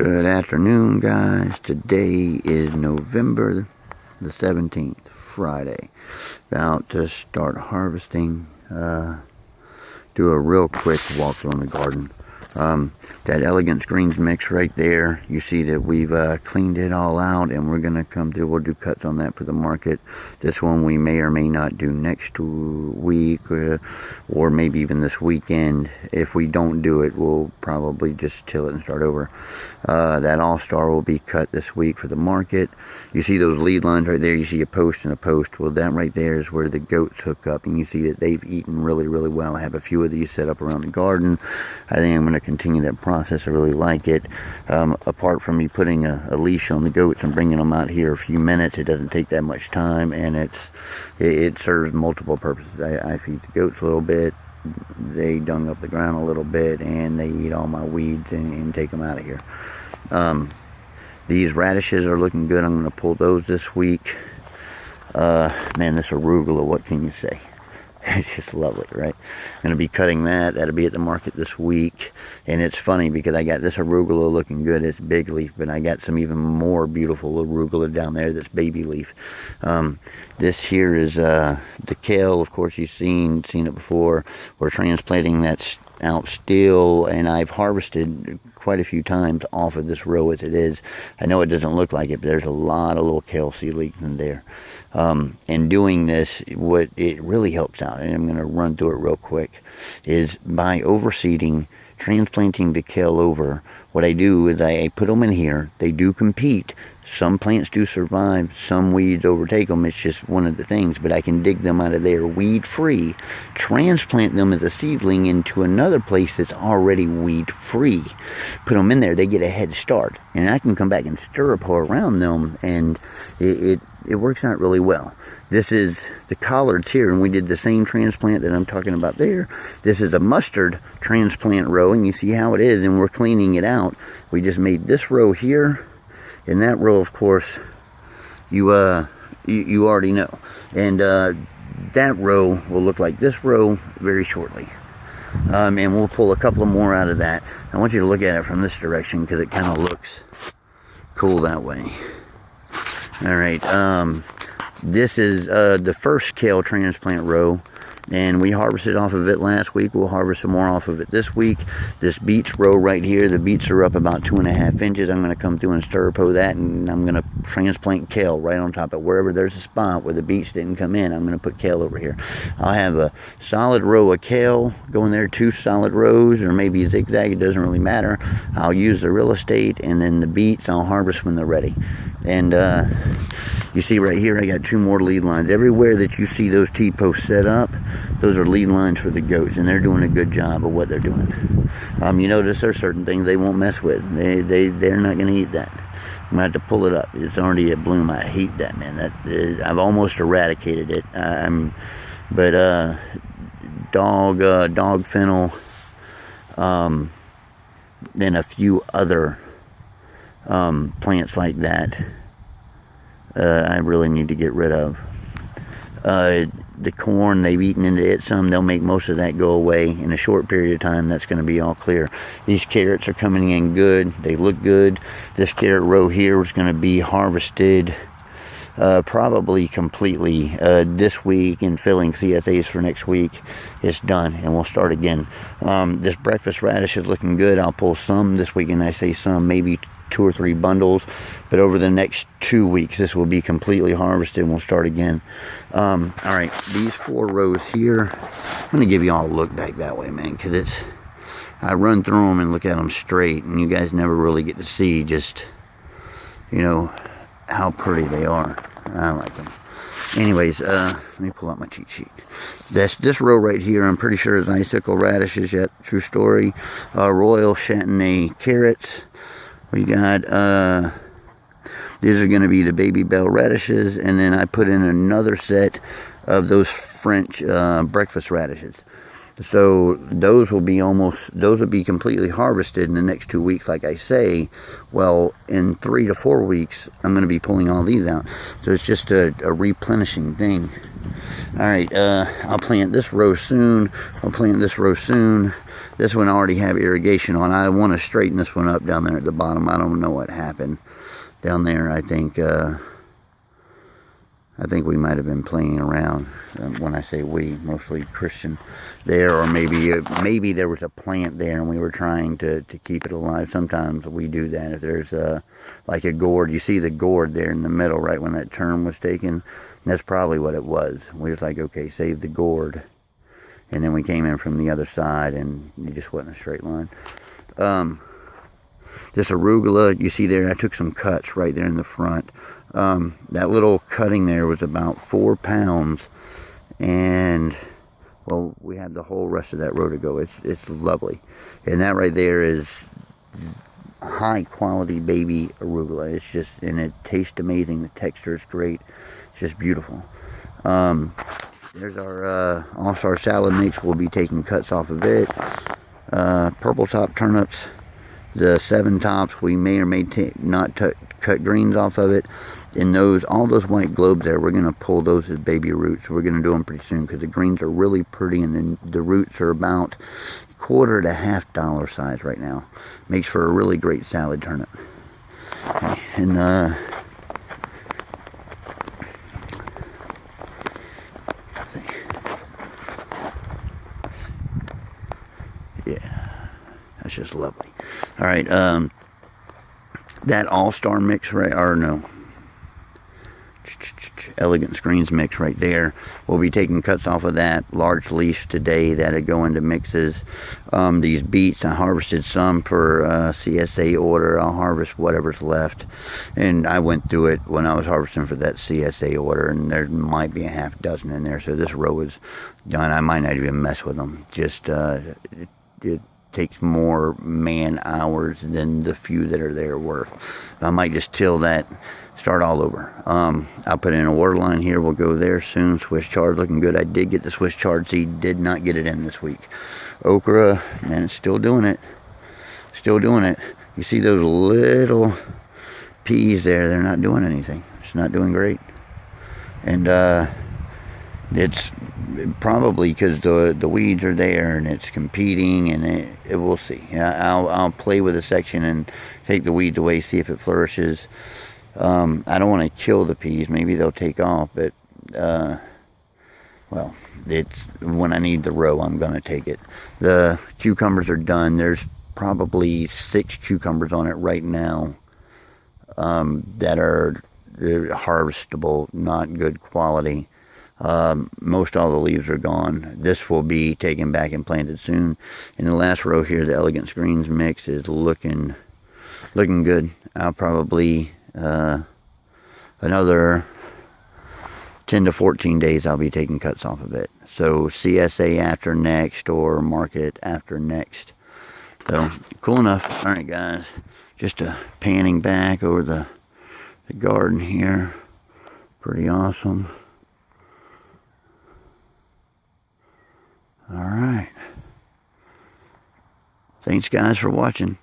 Good afternoon, guys. Today is November the 17th, Friday. About to start harvesting. Do a real quick walkthrough on the garden. That Elegance Greens mix right there, you see that we've cleaned it all out, and we're gonna we'll do cuts on that for the market. This one we may or may not do next week, or maybe even this weekend. If we don't do it, we'll probably just till it and start over. That All-Star will be cut this week for the market. You see those lead lines right there, you see a post and a post. Well, that right there is where the goats hook up, and you see that they've eaten really, really well. I have a few of these set up around the garden. I think I'm going to continue that process. I really like it. Apart from me putting a leash on the goats and bringing them out here a few minutes, it doesn't take that much time, and it serves multiple purposes. I feed the goats a little bit, they dung up the ground a little bit, and they eat all my weeds and take them out of here. These radishes are looking good. I'm going to pull those this week. Man, this arugula, what can you say? It's just lovely, right? I'm going to be cutting that. That'll be at the market this week. And it's funny because I got this arugula looking good. It's big leaf, but I got some even more beautiful arugula down there that's baby leaf. This here is the kale. Of course, you've seen it before. We're transplanting that out still, and I've harvested quite a few times off of this row as it is. I know it doesn't look like it, but there's a lot of little kale seedlings in there. And doing this, what it really helps out, and I'm going to run through it real quick, is by overseeding, transplanting the kale over. What I do is I put them in here. They do compete. Some plants do survive, some weeds overtake them. It's just one of the things, but I can dig them out of there weed free, transplant them as a seedling into another place that's already weed free, put them in there. They get a head start, and I can come back and stir up around them, and it works out really well. This is the collards here, and we did the same transplant that I'm talking about there. This is a mustard transplant row, and you see how it is, and we're cleaning it out. We just made this row here. And that row, of course, you already know. And that row will look like this row very shortly. And we'll pull a couple of more out of that. I want you to look at it from this direction because it kind of looks cool that way. All right. This is the first kale transplant row, and we harvested off of it last week. We'll harvest some more off of it this week. This beets row right here, the beets are up about 2.5 inches. I'm going to come through and stir-po that, and I'm going to transplant kale right on top of it. Wherever there's a spot where the beets didn't come in, I'm going to put kale over here. I'll have a solid row of kale going there, 2 solid rows, or maybe a zigzag, it doesn't really matter. I'll use the real estate, and then the beets I'll harvest when they're ready. And you see right here, I got 2 more lead lines. Everywhere that you see those T-posts set up, those are lead lines for the goats, and they're doing a good job of what they're doing. You notice there's certain things they won't mess with. They're not going to eat that. I'm going to have to pull it up. It's already at bloom. I hate that, man. I've almost eradicated it. But dog fennel, and a few other plants like that I really need to get rid of. The corn, they've eaten into it some. They'll make most of that go away in a short period of time. That's going to be all clear. These carrots are coming in good. They look good. This carrot row here is going to be harvested probably completely this week, and filling CSAs for next week. It's done, and we'll start again. This breakfast radish is looking good. I'll pull some this week, and I say some, maybe 2 or 3 bundles, but over the next 2 weeks this will be completely harvested, and we'll start again. All right, these 4 rows here, I'm going to give you all a look back that way, man, because I run through them and look at them straight, and you guys never really get to see just, you know, how pretty they are. I like them. Anyways, let me pull out my cheat sheet. This row right here, I'm pretty sure is icicle radishes. Yet true story. Royal Châtenay carrots. We got these are going to be the baby bell radishes, and then I put in another set of those French breakfast radishes. So those will be completely harvested in the next 2 weeks, like I say. Well, in 3 to 4 weeks, I'm going to be pulling all these out. So it's just a replenishing thing. All right, I'll plant this row soon. I'll plant this row soon. This one I already have irrigation on. I want to straighten this one up down there at the bottom. I don't know what happened down there. I think we might have been playing around. When I say we, mostly Christian there, or maybe there was a plant there and we were trying to keep it alive. Sometimes we do that. If there's like a gourd, you see the gourd there in the middle, right when that term was taken. That's probably what it was. We was like, okay, save the gourd, and then we came in from the other side, and it just wasn't a straight line. This arugula, you see there, I took some cuts right there in the front. That little cutting there was about 4 pounds, and well, we had the whole rest of that row to go. It's lovely, and that right there is high quality baby arugula. It's just, and it tastes amazing. The texture is great. It's just beautiful. There's our all-star salad mix. We'll be taking cuts off of it. Purple top turnips, the 7 tops, we may or may not cut greens off of it. And all those white globes there, we're going to pull those as baby roots. We're going to do them pretty soon because the greens are really pretty, and then the roots are about $1/4 to $1/2 size right now. Makes for a really great salad turnip. Okay. And yeah, that's just lovely. All right, that all-star mix, right, or no, Elegance Greens mix right there. We'll be taking cuts off of that. Large leaf today that'll go into mixes. These beets, I harvested some for CSA order. I'll harvest whatever's left. And I went through it when I was harvesting for that CSA order, and there might be a half dozen in there. So this row is done. I might not even mess with them. Just it takes more man hours than the few that are there worth. I might just till that, start all over. I'll put in a water line here. We'll go there soon. Swiss chard looking good. I did get the Swiss chard seed. Did not get it in this week. Okra, man, it's still doing it. Still doing it. You see those little peas there? They're not doing anything. It's not doing great. And it's probably because the weeds are there and it's competing, and we'll see. I'll play with a section and take the weeds away, see if it flourishes. I don't want to kill the peas. Maybe they'll take off, but well, it's when I need the row, I'm gonna take it. The cucumbers are done. There's probably 6 cucumbers on it right now that are harvestable, not good quality. Most all the leaves are gone. This will be taken back and planted soon. In the last row here, the Elegance Greens mix is looking good. I'll probably another 10 to 14 days I'll be taking cuts off of it. So CSA after next, or market after next. So cool enough. All right, guys, just panning back over the garden here. Pretty awesome. All right. Thanks, guys, for watching.